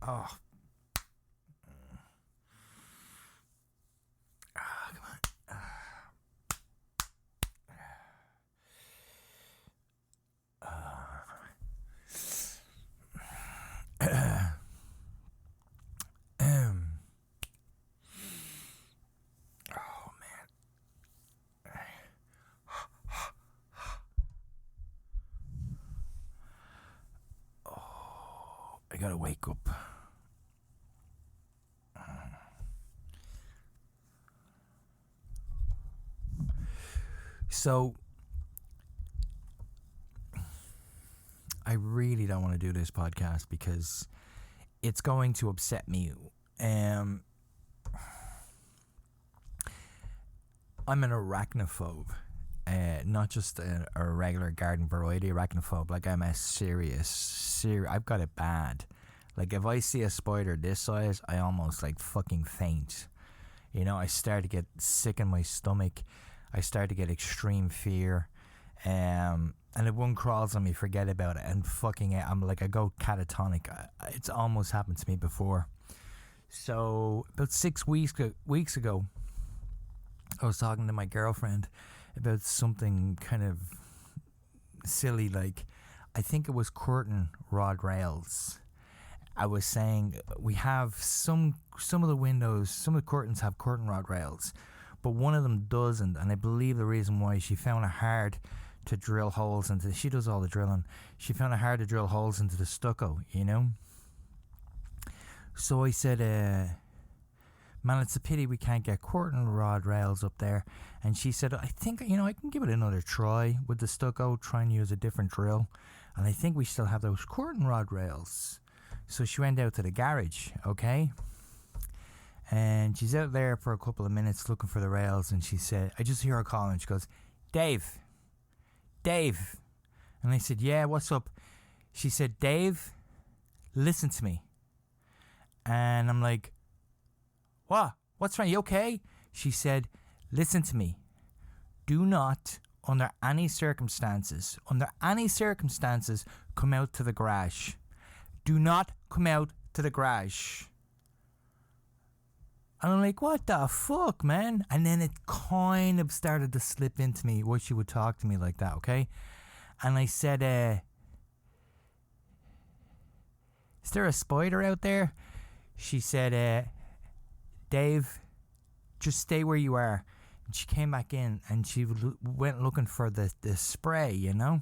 Oh. Come on. Oh, man. Oh, I gotta wake up. So, I really don't want to do this podcast because it's going to upset me. I'm an arachnophobe. Not just a regular garden variety arachnophobe. Like, I'm a serious. I've got it bad. Like, if I see a spider this size, I almost like fucking faint. You know, I start to get sick in my stomach. I start to get extreme fear. And if one crawls on me, forget about it. And fucking, I'm like, I go catatonic. It's almost happened to me before. So, about 6 weeks ago, I was talking to my girlfriend about something kind of silly, like, I think it was curtain rod rails. I was saying we have some of the windows, some of the curtains have curtain rod rails, but one of them doesn't, and I believe the reason why, she found it hard to drill holes into, she does all the drilling, she found it hard to drill holes into the stucco, you know? So I said, man, it's a pity we can't get curtain rod rails up there. And she said, I think, you know, I can give it another try with the stucco, try and use a different drill. And I think we still have those curtain rod rails. So she went out to the garage, okay? And she's out there for a couple of minutes looking for the rails. And she said, I just hear her calling. She goes, Dave. And I said, yeah, what's up? She said, Dave, listen to me. And I'm like, what? What's wrong? You okay? She said, listen to me. Do not, under any circumstances, come out to the garage. Do not come out to the garage. And I'm like, what the fuck, man? And then it kind of started to slip into me why she would talk to me like that, okay? And I said, is there a spider out there? She said, Dave, just stay where you are. And she came back in and she went looking for the spray, you know,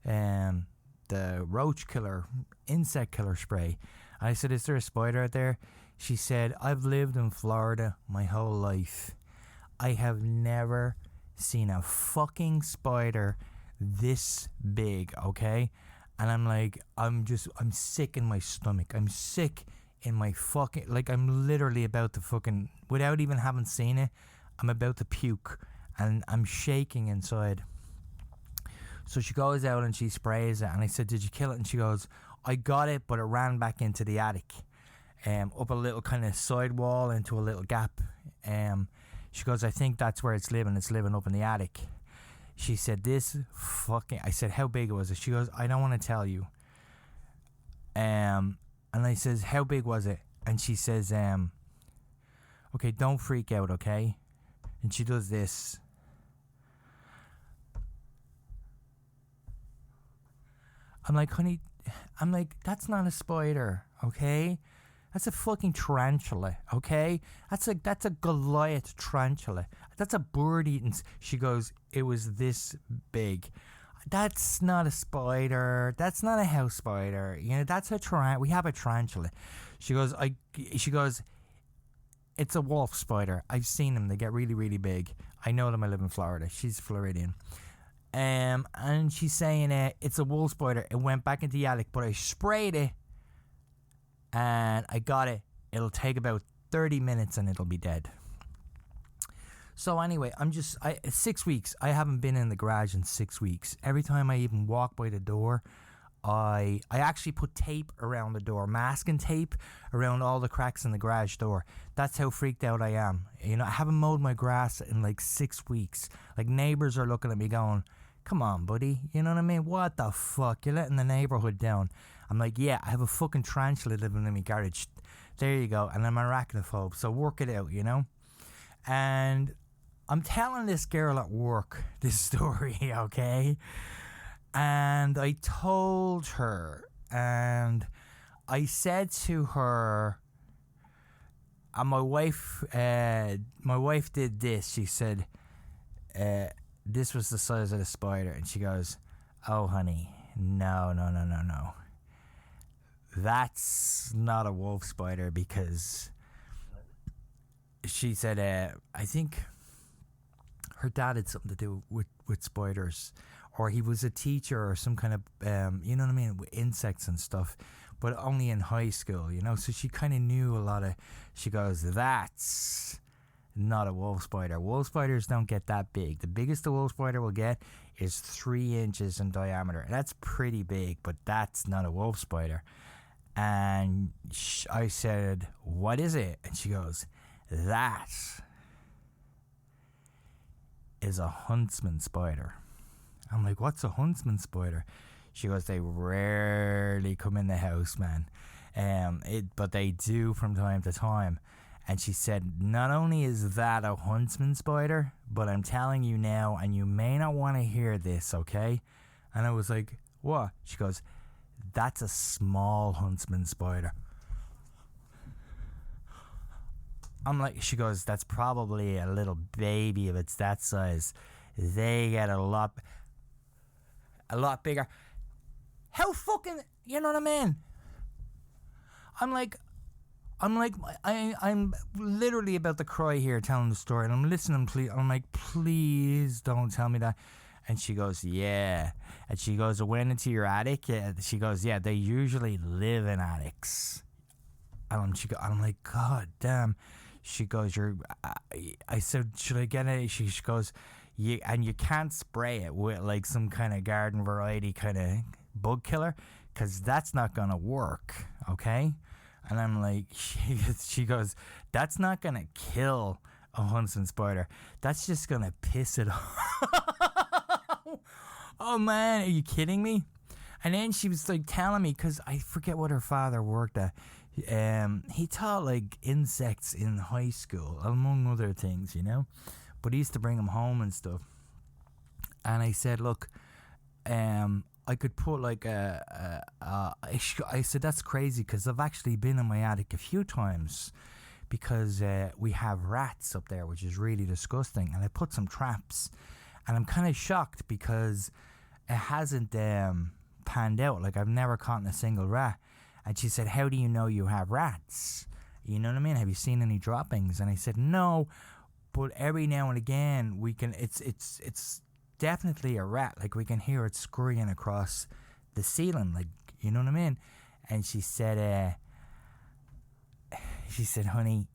the roach killer, insect killer spray. And I said, is there a spider out there? She said, I've lived in Florida my whole life. I have never seen a fucking spider this big, okay? And I'm like, I'm sick in my stomach. I'm sick in my fucking, like, I'm literally about to fucking, without even having seen it, I'm about to puke and I'm shaking inside. So she goes out and she sprays it, and I said, did you kill it? And she goes, I got it, but it ran back into the attic, up a little kind of side wall into a little gap. She goes, I think that's where it's living up in the attic. She said, I said, how big was it? She goes, I don't want to tell you. And I says, how big was it? And she says, okay, don't freak out, okay? And she does this. I'm like, honey, that's not a spider, okay? That's a fucking tarantula, okay? That's a Goliath tarantula. That's a bird eating. She goes, it was this big. That's not a spider. That's not a house spider. You know, that's a tarantula. We have a tarantula. She goes, it's a wolf spider. I've seen them. They get really, really big. I know them. I live in Florida. She's Floridian. And she's saying, it's a wolf spider. It went back into the attic, but I sprayed it and I got it. It'll take about 30 minutes and it'll be dead. So anyway, 6 weeks. I haven't been in the garage in 6 weeks. Every time I even walk by the door, I actually put tape around the door, masking tape around all the cracks in the garage door. That's how freaked out I am. You know, I haven't mowed my grass in like 6 weeks. Like, neighbors are looking at me going, come on, buddy. You know what I mean? What the fuck? You're letting the neighborhood down. I'm like, yeah, I have a fucking tarantula living in my garage. There you go. And I'm arachnophobe, so work it out, you know? And I'm telling this girl at work this story, okay? And I told her, and I said to her, and my wife did this. She said, this was the size of the spider. And she goes, oh, honey, no. That's not a wolf spider, because she said, I think her dad had something to do with spiders, or he was a teacher or some kind of, you know what I mean, with insects and stuff, but only in high school, you know, so she kind of knew a lot of, she goes, that's not a wolf spider. Wolf spiders don't get that big. The biggest a wolf spider will get is 3 inches in diameter. That's pretty big, but that's not a wolf spider. And I said, what is it? And she goes, that is a huntsman spider. I'm like, what's a huntsman spider? She goes, they rarely come in the house, man. But they do from time to time. And she said, not only is that a huntsman spider, but I'm telling you now, and you may not want to hear this, okay? And I was like, what? She goes, that's a small huntsman spider. I'm like, she goes, that's probably a little baby if it's that size. They get a lot bigger. How fucking, you know what I mean? I'm literally about to cry here telling the story, and I'm listening, please. I'm like, please don't tell me that. And she goes, yeah. And she goes, I went into your attic. Yeah. She goes, yeah, they usually live in attics. And I'm like, God damn. She goes, I said, should I get it? She goes, you can't spray it with like some kind of garden variety kind of bug killer, because that's not going to work, okay? And I'm like, she goes, that's not going to kill a huntsman spider. That's just going to piss it off. Oh, man, are you kidding me? And then she was like telling me, because I forget what her father worked at. He taught like insects in high school, among other things, you know. But he used to bring them home and stuff. And I said, look, I could put like I said, that's crazy, because I've actually been in my attic a few times, because we have rats up there, which is really disgusting. And I put some traps, and I'm kind of shocked because it hasn't panned out. Like, I've never caught a single rat. And she said, how do you know you have rats? You know what I mean? Have you seen any droppings? And I said, no, but every now and again we can. It's definitely a rat. Like, we can hear it scurrying across the ceiling. Like, you know what I mean? And she said, honey,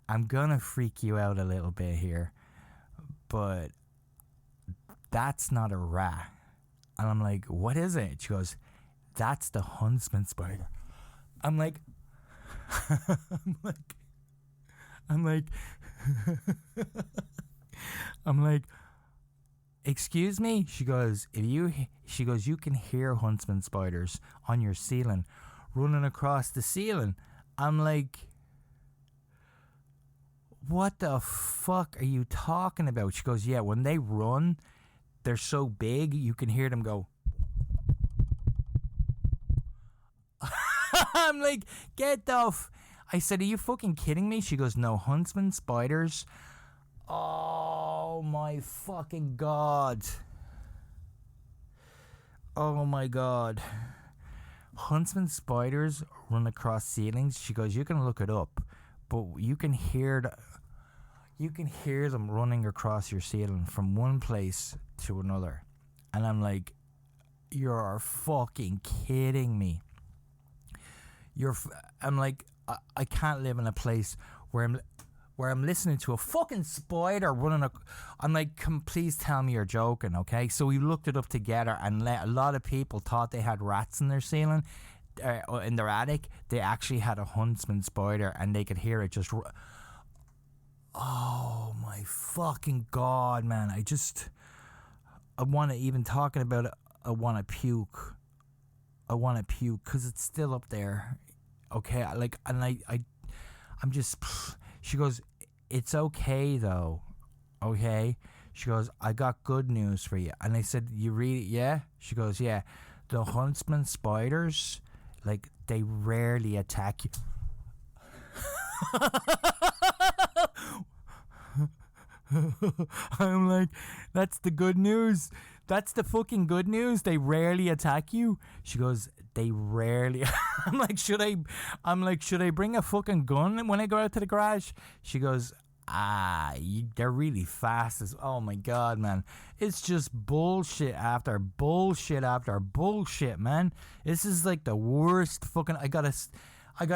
I'm gonna freak you out a little bit here, but that's not a rat. And I'm like, what is it? She goes, that's the huntsman spider. I'm like, I'm like, excuse me? She goes, you can hear huntsman spiders on your ceiling running across the ceiling. I'm like, what the fuck are you talking about? She goes, yeah, when they run, they're so big, you can hear them go. I'm like, get the I said, are you fucking kidding me? She goes, no, huntsman spiders. Oh my fucking God. Oh my God. Huntsman spiders run across ceilings. She goes, you can look it up, but you can hear them running across your ceiling from one place to another. And I'm like, you're fucking kidding me. I'm like, I can't live in a place where I'm listening to a fucking spider running. I'm like, please tell me you're joking, okay? So we looked it up together, and a lot of people thought they had rats in their ceiling, in their attic. They actually had a huntsman spider, and they could hear it just. Oh my fucking God, man! I want to even talking about it. I want to puke. I want to puke because it's still up there. Okay, I'm just. She goes, it's okay though. Okay. She goes, I got good news for you. And I said, you read it? Yeah. She goes, yeah. The Huntsman Spiders, like, they rarely attack you. I'm like, that's the good news. That's the fucking good news. They rarely attack you. She goes, they rarely. I'm like, should I bring a fucking gun when I go out to the garage? She goes, they're really fast as. Oh my god, man. It's just bullshit after bullshit after bullshit, man. This is like the worst fucking. I got a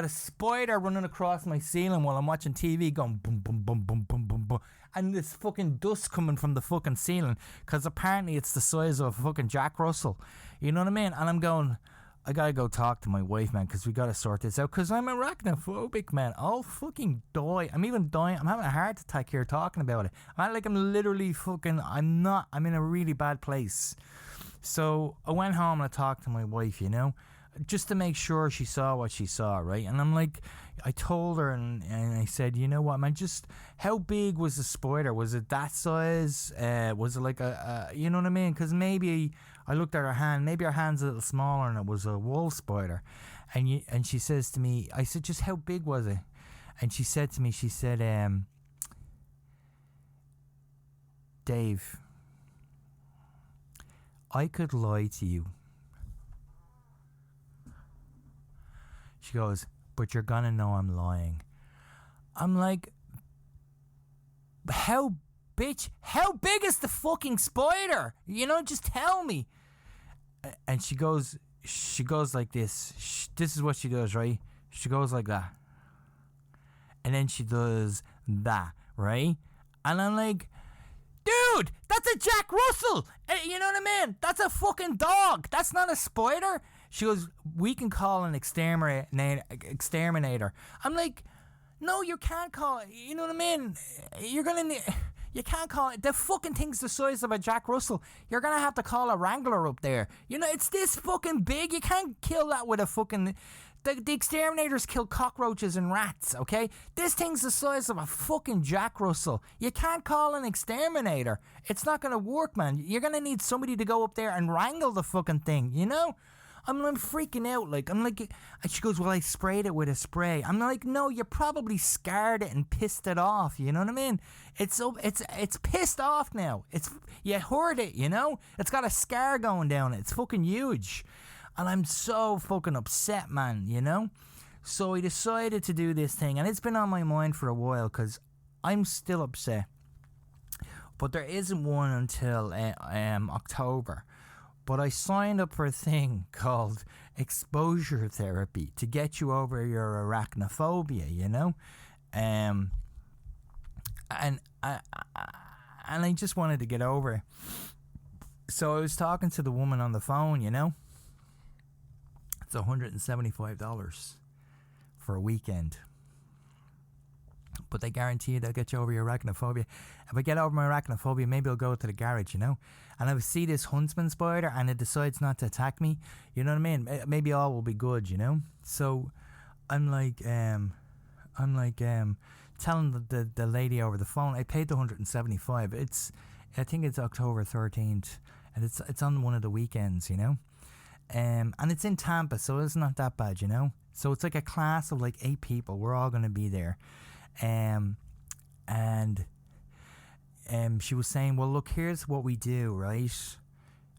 spider running across my ceiling while I'm watching TV going boom, boom, boom, boom, boom, boom, boom. And this fucking dust coming from the fucking ceiling. Because apparently it's the size of a fucking Jack Russell. You know what I mean? And I'm going, I gotta go talk to my wife, man, because we gotta sort this out. Because I'm arachnophobic, man. I'll fucking die. I'm even dying. I'm having a heart attack here talking about it. I'm literally fucking, I'm in a really bad place. So I went home and I talked to my wife, you know, just to make sure she saw what she saw, right? And I'm like, I told her and I said, you know what, man, just how big was the spider? Was it that size? Was it like a you know what I mean? Because maybe I looked at her hand, maybe her hand's a little smaller and it was a wolf spider. And she says to me, I said, just how big was it? And she said to me, she said, Dave, I could lie to you. She goes, but you're gonna know I'm lying. I'm like, how big is the fucking spider? You know, just tell me. And she goes like this. This is what she does, right? She goes like that. And then she does that, right? And I'm like, dude, that's a Jack Russell. You know what I mean? That's a fucking dog. That's not a spider. She goes, we can call an exterminator. I'm like, no, you can't call it. You know what I mean? You can't call it. The fucking thing's the size of a Jack Russell. You're going to have to call a Wrangler up there. You know, it's this fucking big. You can't kill that with a fucking... The exterminators kill cockroaches and rats, okay? This thing's the size of a fucking Jack Russell. You can't call an exterminator. It's not going to work, man. You're going to need somebody to go up there and wrangle the fucking thing, you know? I'm freaking out, like, I'm like, and she goes, well, I sprayed it with a spray. I'm like, no, you probably scarred it and pissed it off, you know what I mean? It's pissed off now. You heard it, you know? It's got a scar going down it. It's fucking huge. And I'm so fucking upset, man, you know? So I decided to do this thing, and it's been on my mind for a while, because I'm still upset. But there isn't one until October. But I signed up for a thing called exposure therapy to get you over your arachnophobia, you know? And I just wanted to get over it. So I was talking to the woman on the phone, you know? It's $175 for a weekend. But they guarantee they'll get you over your arachnophobia. If I get over my arachnophobia, maybe I'll go to the garage, you know? And I see this Huntsman Spider and it decides not to attack me. You know what I mean? Maybe all will be good, you know? So I'm like telling the lady over the phone, I paid the $175. I think it's October 13th, and it's on one of the weekends, you know? And it's in Tampa, so it's not that bad, you know? So it's like a class of like 8 people. We're all going to be there. And she was saying, well, look, here's what we do, right?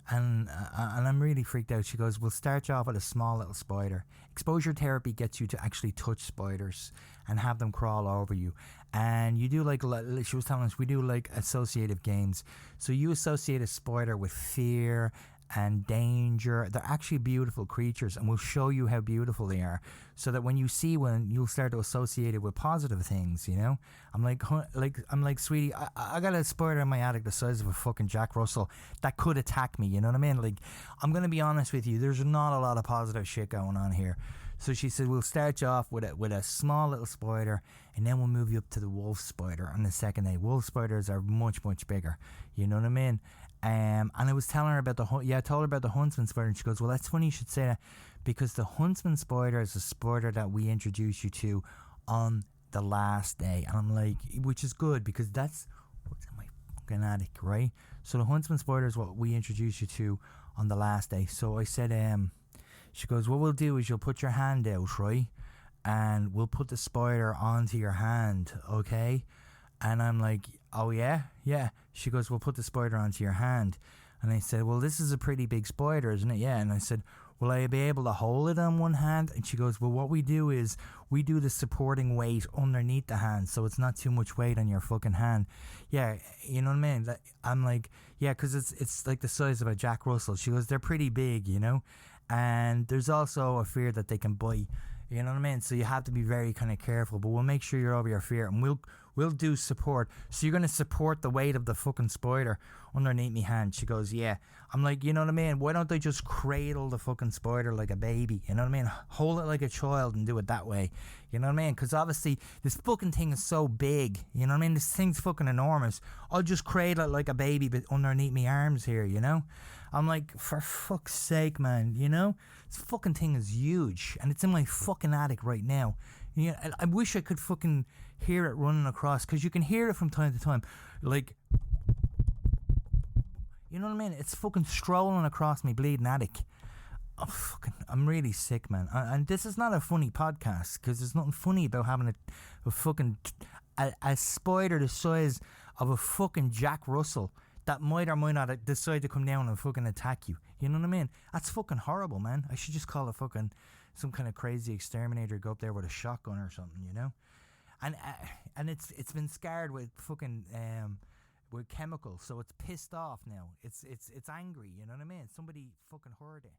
And I'm really freaked out. She goes, we'll start you off with a small little spider. Exposure therapy gets you to actually touch spiders and have them crawl over you. And you do like she was telling us, we do like associative games. So you associate a spider with fear and danger. They're actually beautiful creatures, and we'll show you how beautiful they are, so that when you see one, you'll start to associate it with positive things, you know? I'm like, sweetie, I got a spider in my attic the size of a fucking Jack Russell that could attack me, you know what I mean? Like, I'm gonna be honest with you, there's not a lot of positive shit going on here. So she said, we'll start you off with a small little spider, and then we'll move you up to the wolf spider on the second day. Wolf spiders are much, much bigger, you know what I mean? And I was telling her about I told her about the Huntsman Spider, and she goes, well, that's funny you should say that, because the Huntsman Spider is a spider that we introduced you to on the last day. And I'm like, which is good, because that's what's in my fucking attic, right? So the Huntsman Spider is what we introduced you to on the last day. So I said, she goes, what we'll do is you'll put your hand out, right? And we'll put the spider onto your hand, okay? And I'm like, oh yeah? Yeah. She goes, we'll put the spider onto your hand. And I said, well, this is a pretty big spider, isn't it? Yeah. And I said, will I be able to hold it on one hand? And she goes, well, what we do is we do the supporting weight underneath the hand, so it's not too much weight on your fucking hand. Yeah, you know what I mean? I'm like, yeah, because it's like the size of a Jack Russell. She goes, they're pretty big, you know? And there's also a fear that they can bite. You know what I mean? So you have to be very kind of careful, but we'll make sure you're over your fear, and we'll do support. So you're going to support the weight of the fucking spider underneath me hand. She goes, yeah. I'm like, you know what I mean? Why don't they just cradle the fucking spider like a baby? You know what I mean? Hold it like a child and do it that way. You know what I mean? Because obviously this fucking thing is so big. You know what I mean? This thing's fucking enormous. I'll just cradle it like a baby but underneath me arms here, you know? I'm like, for fuck's sake, man, you know? This fucking thing is huge, and it's in my fucking attic right now. You know, I wish I could fucking hear it running across, because you can hear it from time to time. Like, you know what I mean? It's fucking strolling across me bleeding attic. Oh, fucking, I'm really sick, man. And this is not a funny podcast, because there's nothing funny about having a fucking a spider the size of a fucking Jack Russell that might or might not decide to come down and fucking attack you. You know what I mean? That's fucking horrible, man. I should just call a fucking some kind of crazy exterminator, go up there with a shotgun or something, you know? And it's been scarred with fucking with chemicals, so it's pissed off now. It's angry, you know what I mean? Somebody fucking heard it.